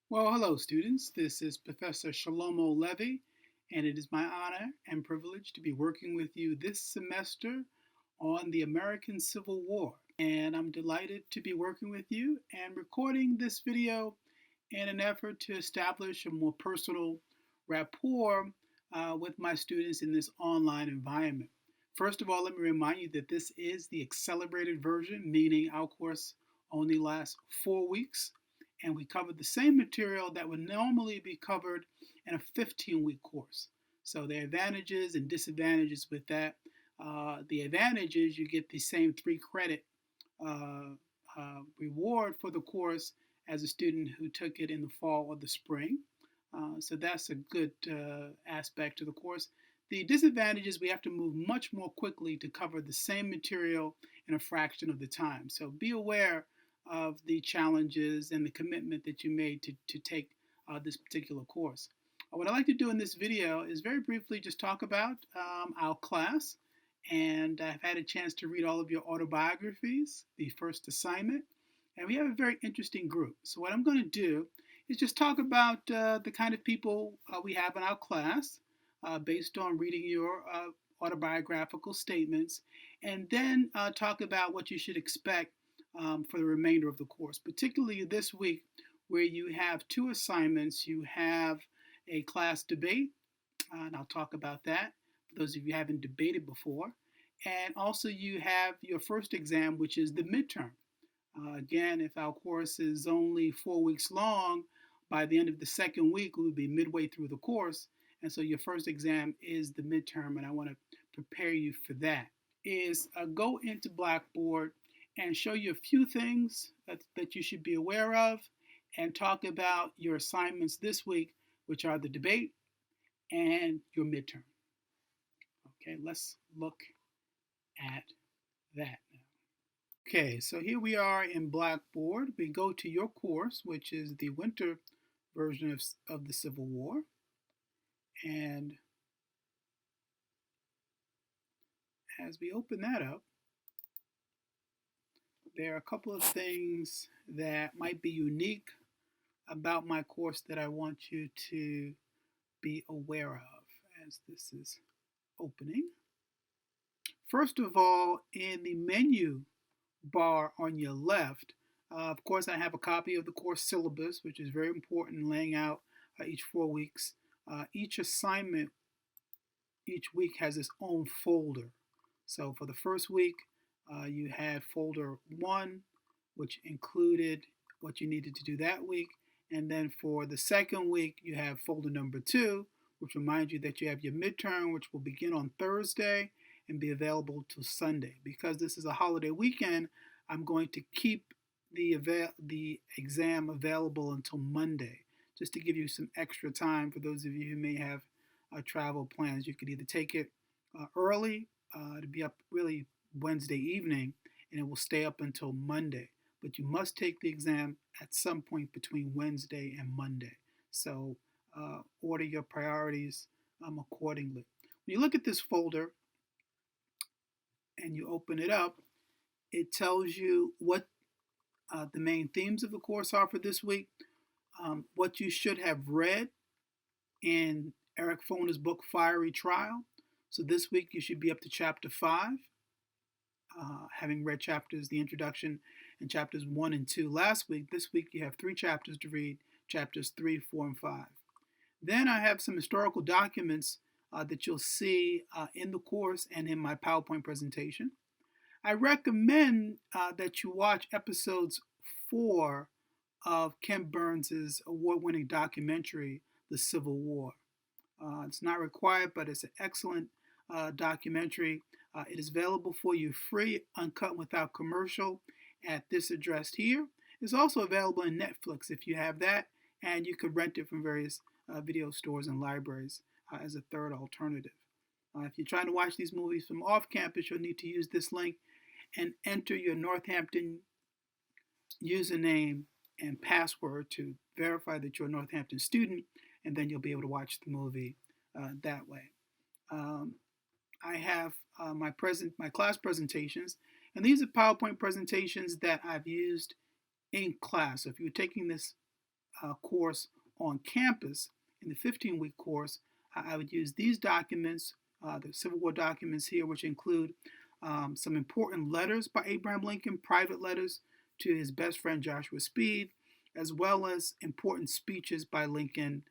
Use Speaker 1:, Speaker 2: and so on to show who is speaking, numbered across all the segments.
Speaker 1: Well, hello, students. This is Professor Levy, and it is my honor and privilege to be working with you this semester on the American Civil War. And I'm delighted to be working with you and recording this video in an effort to establish a more personal rapport with my students in this online environment. First of all, let me remind you that this is the accelerated version, meaning our course only lasts 4 weeks and we covered the same material that would normally be covered in a 15-week course. So there are advantages and disadvantages with that. The advantage is you get the same 3 credit uh, reward for the course as a student who took it in the fall or the spring. So that's a good aspect to the course. The disadvantage is we have to move much more quickly to cover the same material in a fraction of the time. So be aware of the challenges and the commitment that you made to take this particular course. What I'd like to do in this video is very briefly just talk about our class. And I've had a chance to read all of your autobiographies, the first assignment. And we have a very interesting group. So what I'm going to do is just talk about the kind of people we have in our class based on reading your autobiographical statements, and then talk about what you should expect for the remainder of the course, particularly this week where you have 2 assignments. You have a class debate, and I'll talk about that for those of you who haven't debated before. And also you have your first exam, which is the midterm. Again, if our course is only 4 weeks long, by the end of the second week, we will be midway through the course. And so your first exam is the midterm, and I want to prepare you for that. Is go into Blackboard and show you a few things that you should be aware of and talk about your assignments this week, which are the debate and your midterm. Okay, let's look at that now. Okay, so here we are in Blackboard. We go to your course, which is the winter version of the Civil War. And as we open that up, there are a couple of things that might be unique about my course that I want you to be aware of as this is opening. First of all, in the menu bar on your left, of course, I have a copy of the course syllabus, which is very important in laying out each 4 weeks. Each assignment each week has its own folder. So for the first week, you had folder 1, which included what you needed to do that week. And then for the second week, you have folder number 2, which reminds you that you have your midterm, which will begin on Thursday and be available till Sunday. Because this is a holiday weekend, I'm going to keep the exam available until Monday, just to give you some extra time for those of you who may have travel plans. You could either take it early to be up really Wednesday evening, and it will stay up until Monday. But you must take the exam at some point between Wednesday and Monday. So order your priorities accordingly. When you look at this folder and you open it up, it tells you what the main themes of the course are for this week, what you should have read in Eric Foner's book, Fiery Trial. So this week you should be up to chapter 5, having read the introduction and chapters 1 and 2 last week. This week you have 3 chapters to read, chapters 3, 4, and 5. Then I have some historical documents that you'll see in the course and in my PowerPoint presentation. I recommend that you watch episodes 4 of Ken Burns' award-winning documentary, The Civil War. It's not required, but it's an excellent documentary. It is available for you free, uncut, without commercial at this address here. It's also available in Netflix if you have that, and you could rent it from various video stores and libraries as a third alternative. If you're trying to watch these movies from off campus, you'll need to use this link and enter your Northampton username and password to verify that you're a Northampton student, and then you'll be able to watch the movie that way. I have my class presentations, and these are PowerPoint presentations that I've used in class. So if you're taking this course on campus, in the 15-week course, I would use these documents, the Civil War documents here, which include some important letters by Abraham Lincoln, private letters to his best friend Joshua Speed, as well as important speeches by Lincoln,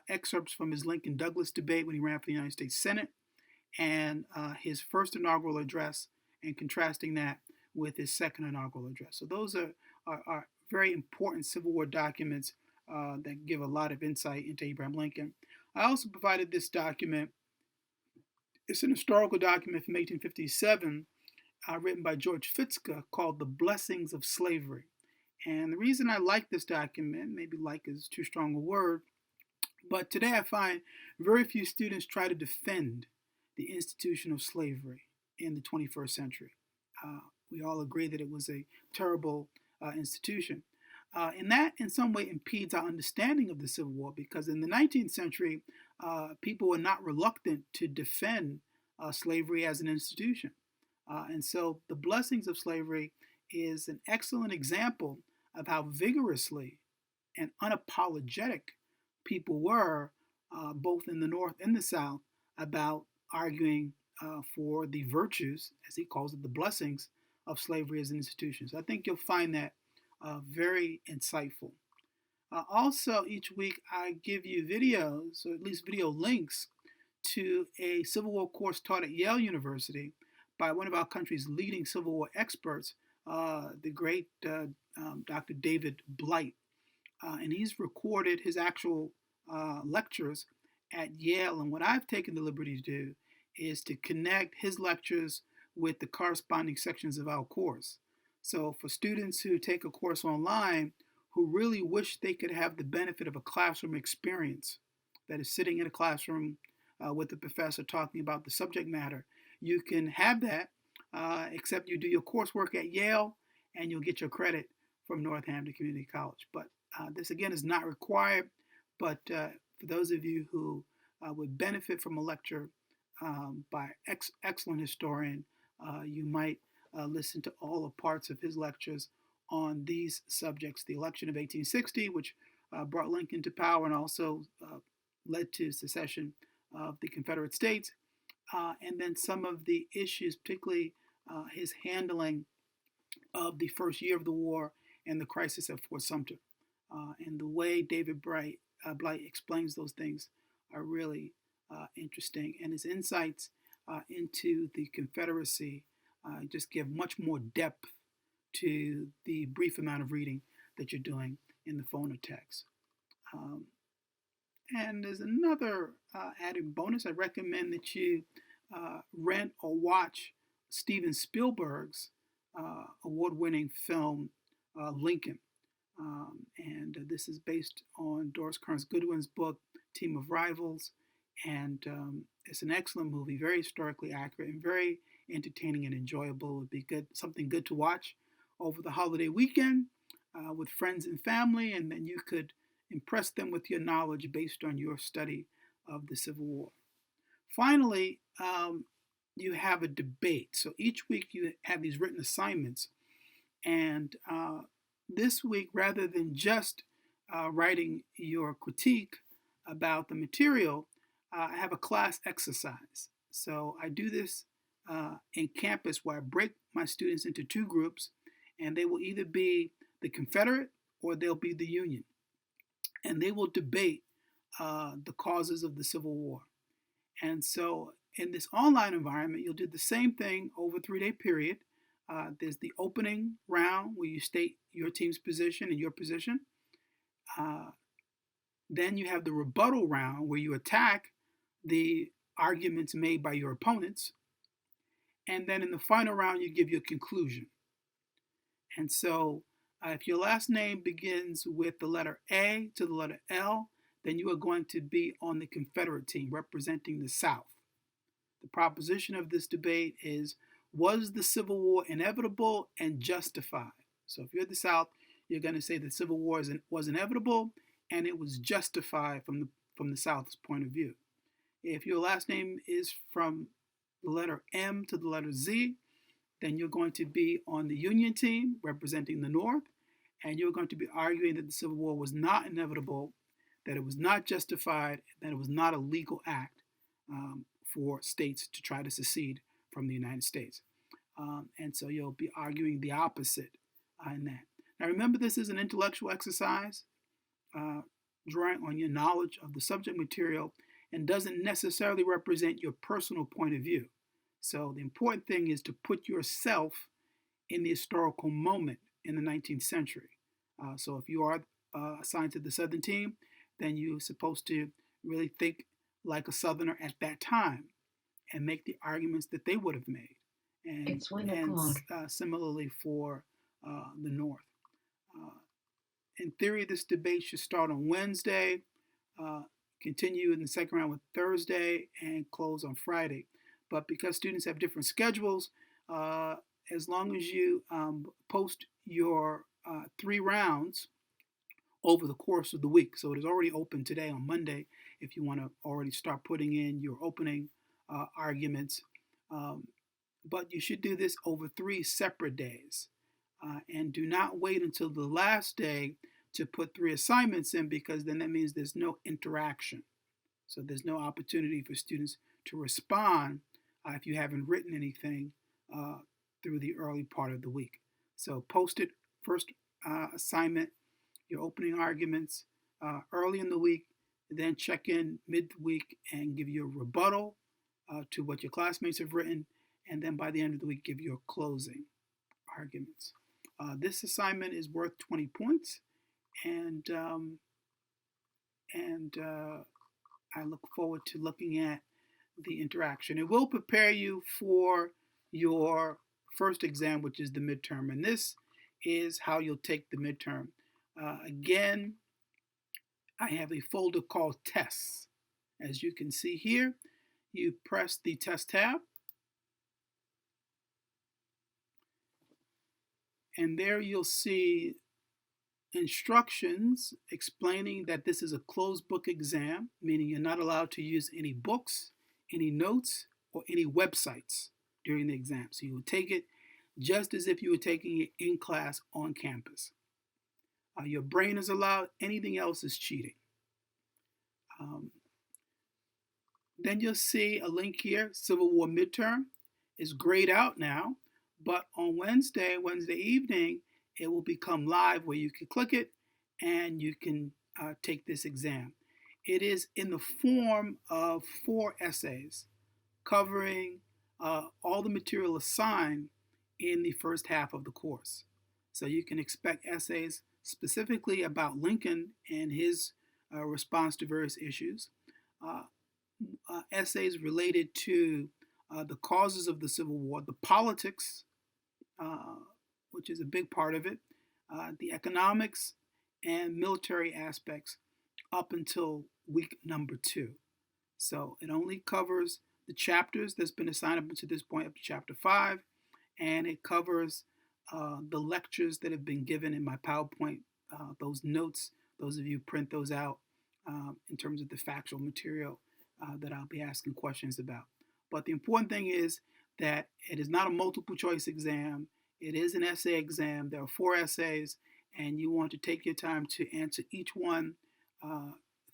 Speaker 1: excerpts from his Lincoln-Douglas debate when he ran for the United States Senate, and his first inaugural address, and contrasting that with his second inaugural address. So those are very important Civil War documents that give a lot of insight into Abraham Lincoln. I also provided this document. It's an historical document from 1857 written by George Fitzka called The Blessings of Slavery. And the reason I like this document, maybe like is too strong a word, but today I find very few students try to defend the institution of slavery in the 21st century. We all agree that it was a terrible institution. And that in some way impedes our understanding of the Civil War, because in the 19th century, people were not reluctant to defend slavery as an institution. And so the blessings of slavery is an excellent example of how vigorously and unapologetic people were, both in the North and the South, about arguing for the virtues, as he calls it, the blessings of slavery as an institution. So I think you'll find that very insightful. Also, each week I give you videos, or at least video links, to a Civil War course taught at Yale University by one of our country's leading Civil War experts, the great Dr. David Blight. And he's recorded his actual lectures at Yale. And what I've taken the liberty to do is to connect his lectures with the corresponding sections of our course. So for students who take a course online who really wish they could have the benefit of a classroom experience, that is sitting in a classroom with the professor talking about the subject matter, you can have that, except you do your coursework at Yale and you'll get your credit from Northampton Community College. But this again is not required, but for those of you who would benefit from a lecture by excellent historian, you might listen to all the parts of his lectures on these subjects: the election of 1860, which brought Lincoln to power and also led to secession of the Confederate States, and then some of the issues, particularly his handling of the first year of the war and the crisis at Fort Sumter. And the way David Blight explains those things are really interesting, and his insights into the Confederacy just give much more depth to the brief amount of reading that you're doing in the phone or text. And there's another added bonus. I recommend that you rent or watch Steven Spielberg's award-winning film Lincoln. And this is based on Doris Kearns Goodwin's book Team of Rivals, and it's an excellent movie, very historically accurate and very entertaining and enjoyable. It would be something good to watch over the holiday weekend with friends and family, and then you could impress them with your knowledge based on your study of the Civil War. Finally, you have a debate. So each week you have these written assignments, and this week, rather than just writing your critique about the material, I have a class exercise. So I do this in campus, where I break my students into two groups, and they will either be the Confederate or they'll be the Union. And they will debate the causes of the Civil War. And so in this online environment, you'll do the same thing over a 3-day period. There's the opening round where you state your team's position and your position. Then you have the rebuttal round where you attack the arguments made by your opponents. And then in the final round, you give your conclusion. And so if your last name begins with the letter A to the letter L, then you are going to be on the Confederate team representing the South. The proposition of this debate is, was the Civil War inevitable and justified? So if you're the South, you're going to say the Civil War was inevitable and it was justified from the South's point of view. If your last name is from the letter M to the letter Z, then you're going to be on the Union team representing the North. and you're going to be arguing that the Civil War was not inevitable, that it was not justified, that it was not a legal act for states to try to secede from the United States. And so you'll be arguing the opposite in that. Now remember, this is an intellectual exercise, drawing on your knowledge of the subject material, and doesn't necessarily represent your personal point of view. So the important thing is to put yourself in the historical moment in the 19th century. So if you are assigned to the Southern team, then you're supposed to really think like a Southerner at that time and make the arguments that they would have made. And similarly for the North. In theory, this debate should start on Wednesday, continue in the second round with Thursday, and close on Friday. But because students have different schedules, as long as you post your 3 rounds over the course of the week. So it is already open today on Monday if you want to already start putting in your opening arguments. But you should do this over 3 separate days. And do not wait until the last day to put 3 assignments in, because then that means there's no interaction. So there's no opportunity for students to respond if you haven't written anything through the early part of the week. So post it first assignment, your opening arguments early in the week, then check in midweek and give your rebuttal to what your classmates have written, and then by the end of the week give your closing arguments. This assignment is worth 20 points, and I look forward to looking at the interaction. It will prepare you for your first exam, which is the midterm, and this is how you'll take the midterm. Again, I have a folder called Tests. As you can see here, you press the Test tab, and there you'll see instructions explaining that this is a closed book exam, meaning you're not allowed to use any books, any notes, or any websites during the exam. So you will take it just as if you were taking it in class on campus. Your brain is allowed. Anything else is cheating. Then you'll see a link here, Civil War Midterm. It's grayed out now, but on Wednesday evening, it will become live where you can click it and you can take this exam. It is in the form of 4 essays covering all the material assigned in the first half of the course. So you can expect essays specifically about Lincoln and his response to various issues, essays related to the causes of the Civil War, the politics, which is a big part of it, the economics and military aspects up until week number 2. So it only covers the chapters that's been assigned up to this point, up to chapter 5, and it covers the lectures that have been given in my PowerPoint, those notes. Those of you print those out in terms of the factual material that I'll be asking questions about. But the important thing is that it is not a multiple choice exam. It is an essay exam. There are 4 essays, and you want to take your time to answer each one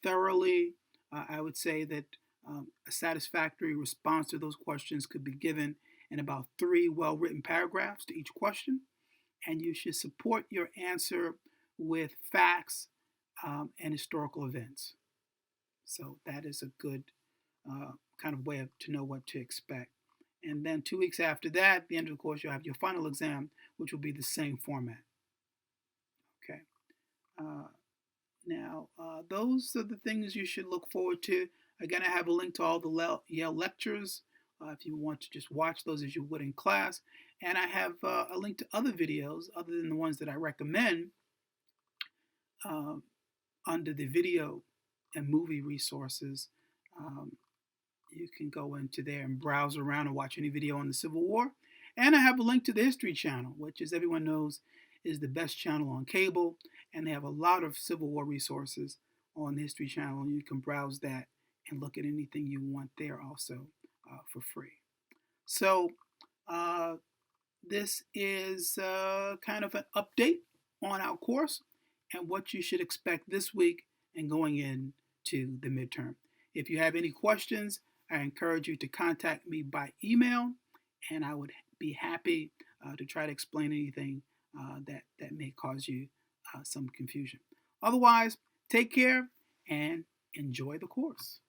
Speaker 1: thoroughly. I would say that a satisfactory response to those questions could be given in about 3 well-written paragraphs to each question, and you should support your answer with facts and historical events. So that is a good kind of way to know what to expect. And then 2 weeks after that, at the end of the course, you'll have your final exam, which will be the same format. Okay. Now, those are the things you should look forward to. Again, I have a link to all the Yale lectures if you want to just watch those as you would in class. And I have a link to other videos other than the ones that I recommend under the video and movie resources. You can go into there and browse around and watch any video on the Civil War. And I have a link to the History Channel, which, as everyone knows, is the best channel on cable. And they have a lot of Civil War resources on the History Channel. And you can browse that and look at anything you want there also for free. So this is kind of an update on our course and what you should expect this week and going into the midterm. If you have any questions, I encourage you to contact me by email, and I would be happy to try to explain anything that may cause you some confusion. Otherwise, take care and enjoy the course.